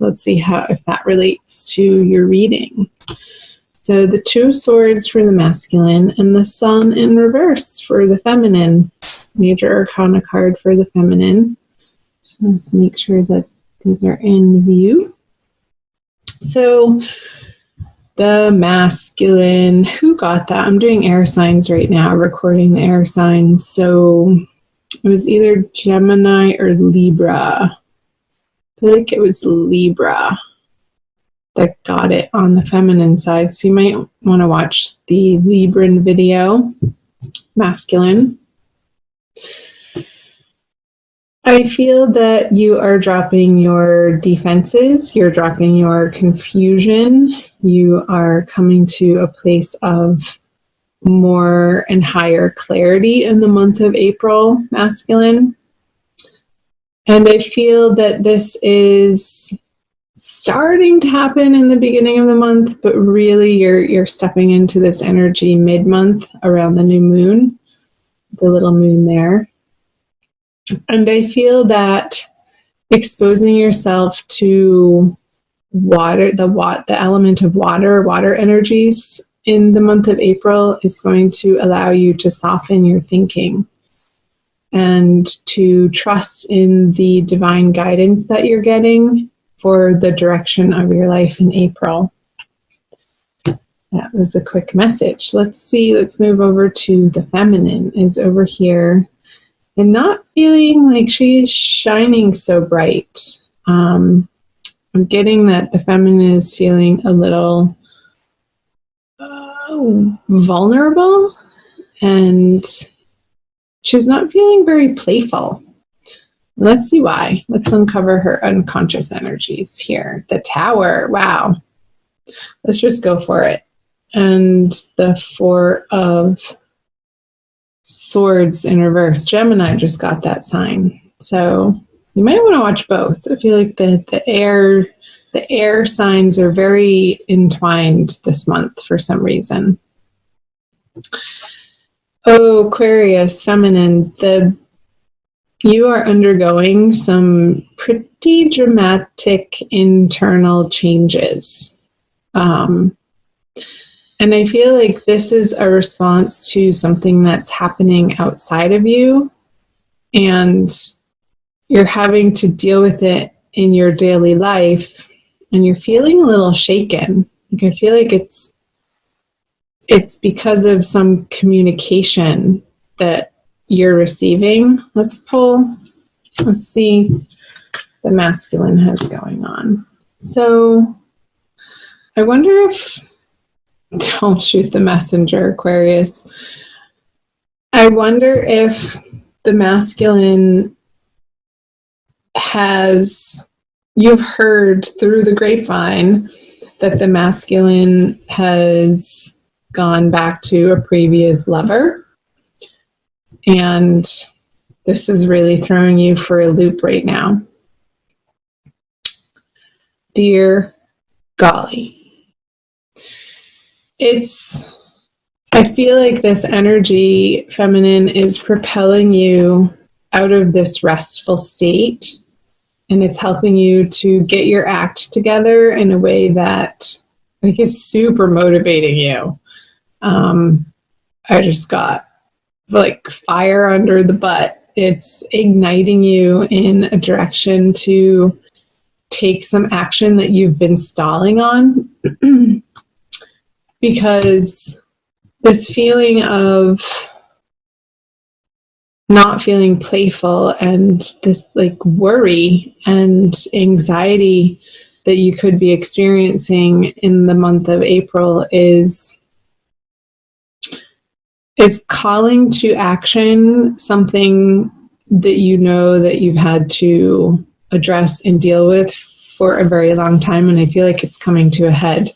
Let's see if that relates to your reading. So the Two Swords for the masculine and the Sun in reverse for the feminine. Major Arcana card for the feminine. So let's make sure that these are in view. So the masculine, who got that? I'm doing air signs right now, recording the air signs. So it was either Gemini or Libra. I feel like it was Libra that got it on the feminine side. So you might want to watch the Libran video, masculine. I feel that you are dropping your defenses, you're dropping your confusion, you are coming to a place of more and higher clarity in the month of April, masculine. And I feel that this is starting to happen in the beginning of the month, but really you're stepping into this energy mid-month around the new moon, the little moon there. And I feel that exposing yourself to water, the element of water energies in the month of April is going to allow you to soften your thinking and to trust in the divine guidance that you're getting for the direction of your life in April. That was a quick message. Let's see, let's move over to the feminine is over here and not feeling like she's shining so bright. I'm getting that the feminine is feeling a little vulnerable and she's not feeling very playful. Let's see why. Let's uncover her unconscious energies here. The Tower, wow. Let's just go for it. And the Four of Swords in reverse. Gemini just got that sign. So you might want to watch both. I feel like the air signs are very entwined this month for some reason. Oh, Aquarius, feminine. You are undergoing some pretty dramatic internal changes. And I feel like this is a response to something that's happening outside of you, and you're having to deal with it in your daily life, and you're feeling a little shaken. Like I feel like it's because of some communication that you're receiving. Let's see the masculine has going on. So I wonder if, don't shoot the messenger, Aquarius. I wonder if the masculine you've heard through the grapevine that the masculine has gone back to a previous lover. And this is really throwing you for a loop right now. Dear golly. I feel like this energy, feminine, is propelling you out of this restful state, and it's helping you to get your act together in a way that is super motivating you. I just got fire under the butt. It's igniting you in a direction to take some action that you've been stalling on. Because this feeling of not feeling playful and this worry and anxiety that you could be experiencing in the month of April is calling to action something that you know that you've had to address and deal with for a very long time. And I feel like it's coming to a head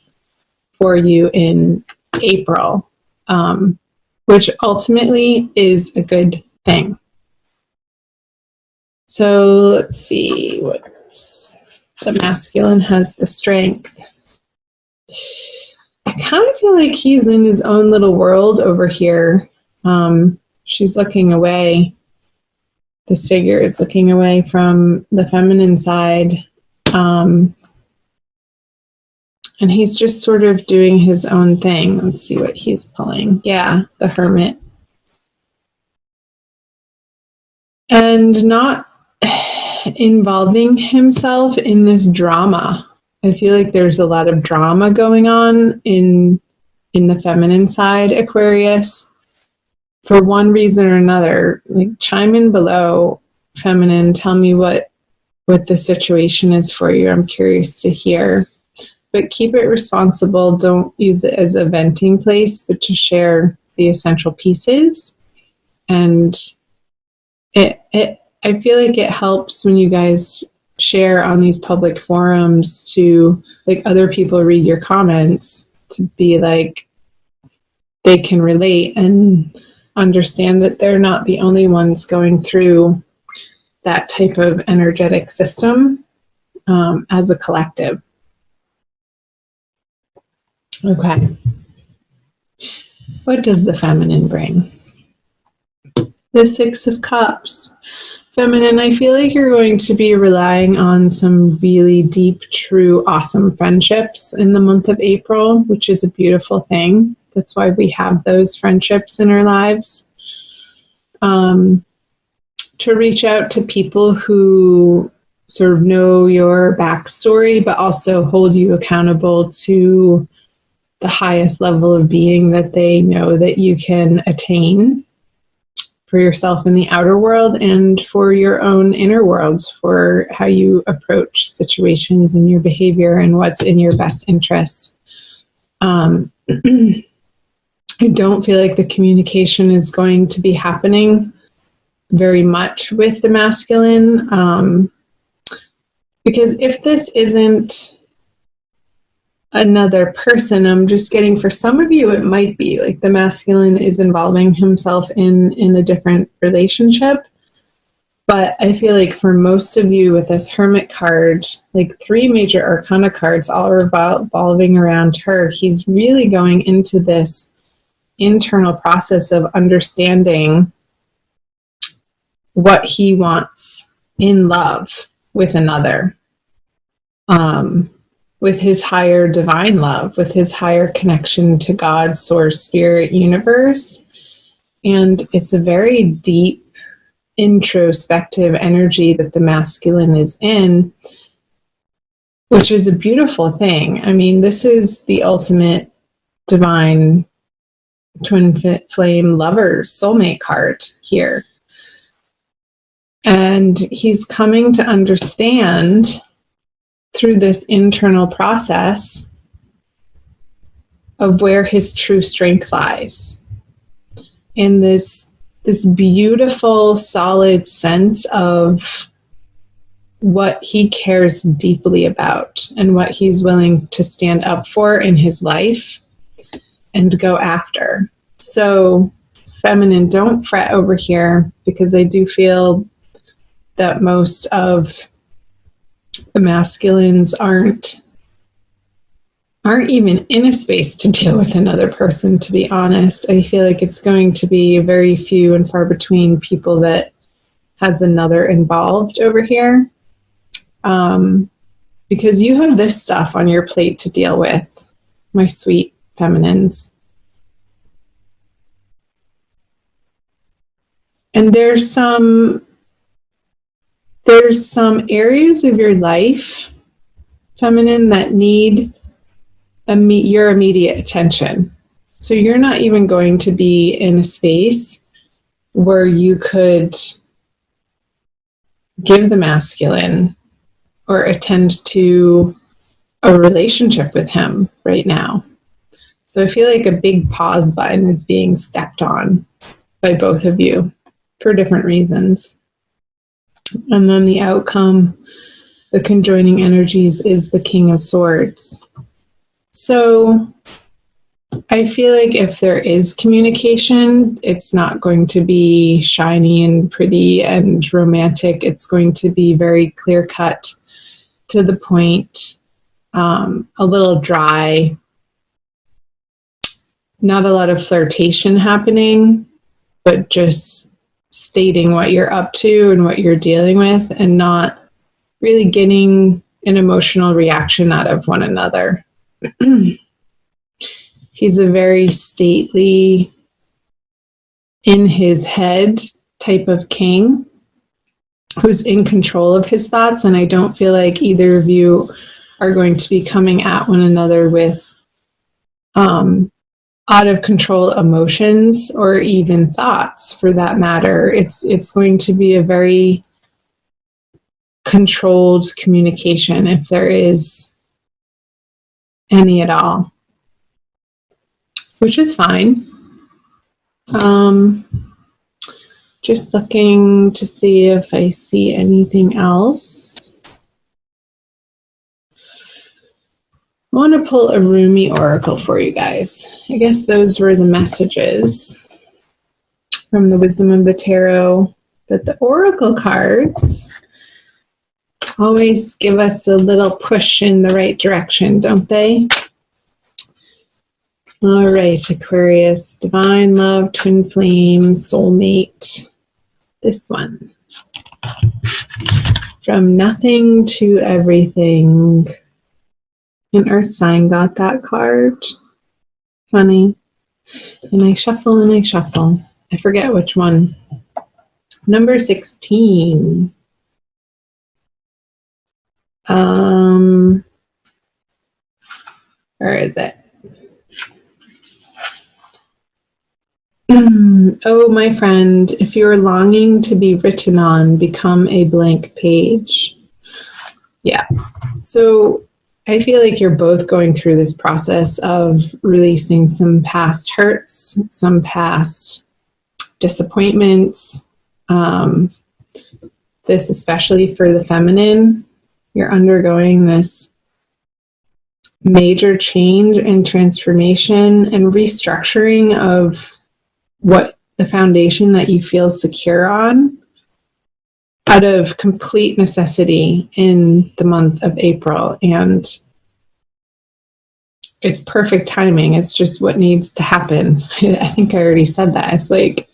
for you in April, which ultimately is a good thing. So let's see, the masculine has the Strength. I kind of feel like he's in his own little world over here. She's looking away. This figure is looking away from the feminine side. And he's just sort of doing his own thing. Let's see what he's pulling. Yeah, the Hermit. And not involving himself in this drama. I feel like there's a lot of drama going on in the feminine side, Aquarius. For one reason or another, like chime in below, feminine, tell me what the situation is for you. I'm curious to hear. But keep it responsible. Don't use it as a venting place, but to share the essential pieces. And I feel like it helps when you guys share on these public forums to, like, other people read your comments, to be like, they can relate and understand that they're not the only ones going through that type of energetic system as a collective. Okay. What does the feminine bring? The Six of Cups. Feminine, I feel like you're going to be relying on some really deep, true, awesome friendships in the month of April, which is a beautiful thing. That's why we have those friendships in our lives. To reach out to people who sort of know your backstory, but also hold you accountable to the highest level of being that they know that you can attain for yourself in the outer world and for your own inner world, for how you approach situations and your behavior and what's in your best interest. I don't feel like the communication is going to be happening very much with the masculine, because if this isn't another person, I'm just getting, for some of you, it might be like the masculine is involving himself in a different relationship. But I feel like for most of you with this Hermit card, like 3 major arcana cards all revolving around her, he's really going into this internal process of understanding what he wants in love with another. With his higher divine love, with his higher connection to God, source, spirit, universe. And it's a very deep, introspective energy that the masculine is in, which is a beautiful thing. I mean, this is the ultimate divine twin flame lovers soulmate card here. And he's coming to understand through this internal process of where his true strength lies. In this beautiful, solid sense of what he cares deeply about and what he's willing to stand up for in his life and go after. So, feminine, don't fret over here, because I do feel that most of the masculines aren't even in a space to deal with another person, to be honest. I feel like it's going to be very few and far between people that has another involved over here. Because you have this stuff on your plate to deal with, my sweet feminines. And there's some areas of your life, feminine, that need your immediate attention. So you're not even going to be in a space where you could give the masculine or attend to a relationship with him right now. So I feel like a big pause button is being stepped on by both of you for different reasons. And then the outcome, the conjoining energies, is the King of Swords. So I feel like if there is communication, it's not going to be shiny and pretty and romantic. It's going to be very clear-cut, to the point, a little dry, not a lot of flirtation happening, but just stating what you're up to and what you're dealing with, and not really getting an emotional reaction out of one another. He's a very stately, in his head type of king who's in control of his thoughts. And I don't feel like either of you are going to be coming at one another with out of control emotions or even thoughts for that matter. It's going to be a very controlled communication, if there is any at all, which is fine. Just looking to see if I see anything else. I want to pull a Rumi oracle for you guys. I guess those were the messages from the Wisdom of the Tarot. But the oracle cards always give us a little push in the right direction, don't they? All right, Aquarius, divine love, twin flame, soulmate. This one. From nothing to everything. An earth sign got that card. Funny. And I shuffle and I shuffle. I forget which one. Number 16. Where is it? Oh, my friend, if you're longing to be written on, become a blank page. Yeah. So I feel like you're both going through this process of releasing some past hurts, some past disappointments. This especially for the feminine. You're undergoing this major change and transformation and restructuring of what the foundation that you feel secure on out of complete necessity in the month of April. And it's perfect timing. It's just what needs to happen. I think I already said that. It's like,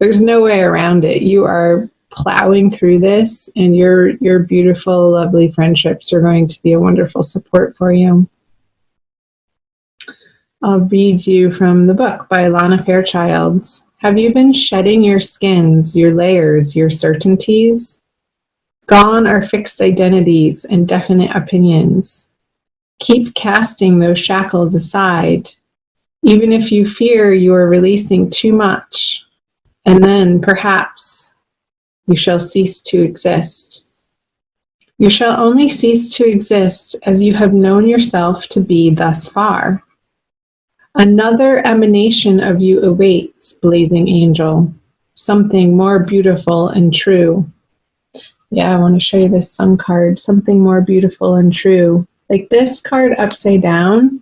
there's no way around it. You are plowing through this, and your beautiful, lovely friendships are going to be a wonderful support for you. I'll read you from the book by Lana Fairchild. Have you been shedding your skins, your layers, your certainties? Gone are fixed identities and definite opinions. Keep casting those shackles aside, even if you fear you are releasing too much, and then perhaps you shall cease to exist. You shall only cease to exist as you have known yourself to be thus far. Another emanation of you awaits, blazing angel, something more beautiful and true. Yeah, I want to show you this sun card, something more beautiful and true. Like this card upside down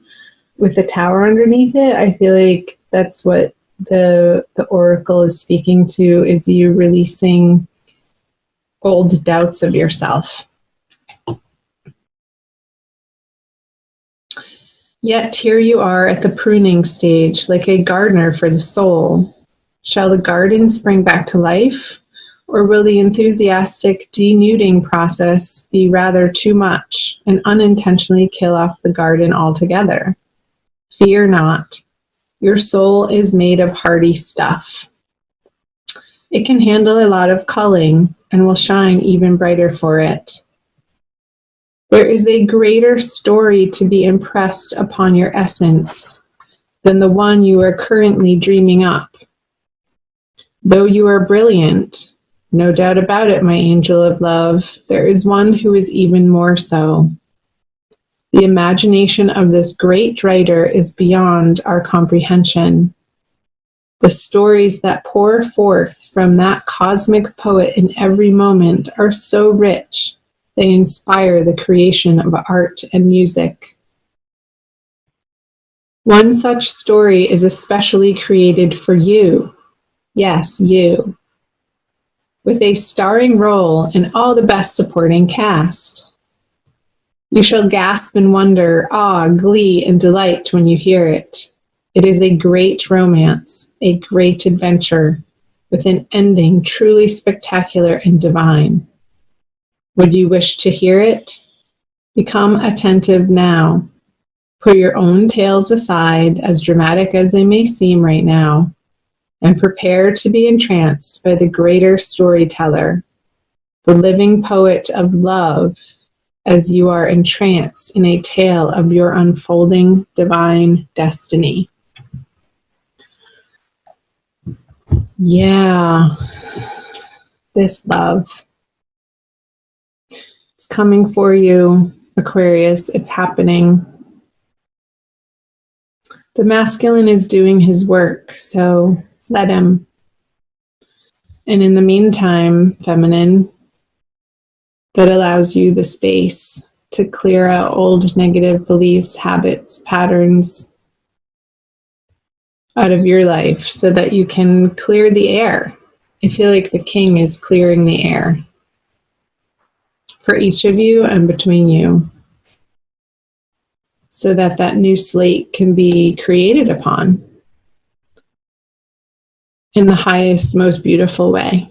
with the tower underneath it, I feel like that's what the oracle is speaking to, is you releasing old doubts of yourself. Yet here you are at the pruning stage, like a gardener for the soul. Shall the garden spring back to life, or will the enthusiastic denuding process be rather too much and unintentionally kill off the garden altogether? Fear not. Your soul is made of hardy stuff. It can handle a lot of culling and will shine even brighter for it. There is a greater story to be impressed upon your essence than the one you are currently dreaming up. Though you are brilliant, no doubt about it, my angel of love, there is one who is even more so. The imagination of this great writer is beyond our comprehension. The stories that pour forth from that cosmic poet in every moment are so rich, they inspire the creation of art and music. One such story is especially created for you. Yes, you. With a starring role and all the best supporting cast. You shall gasp in wonder, awe, glee, and delight when you hear it. It is a great romance, a great adventure, with an ending truly spectacular and divine. Would you wish to hear it? Become attentive now. Put your own tales aside, as dramatic as they may seem right now, and prepare to be entranced by the greater storyteller, the living poet of love, as you are entranced in a tale of your unfolding divine destiny. Yeah, this love. It's coming for you, Aquarius. It's happening. The masculine is doing his work, so let him. And in the meantime, feminine, that allows you the space to clear out old negative beliefs, habits, patterns out of your life so that you can clear the air. I feel like the king is clearing the air for each of you and between you, so that that new slate can be created upon in the highest, most beautiful way.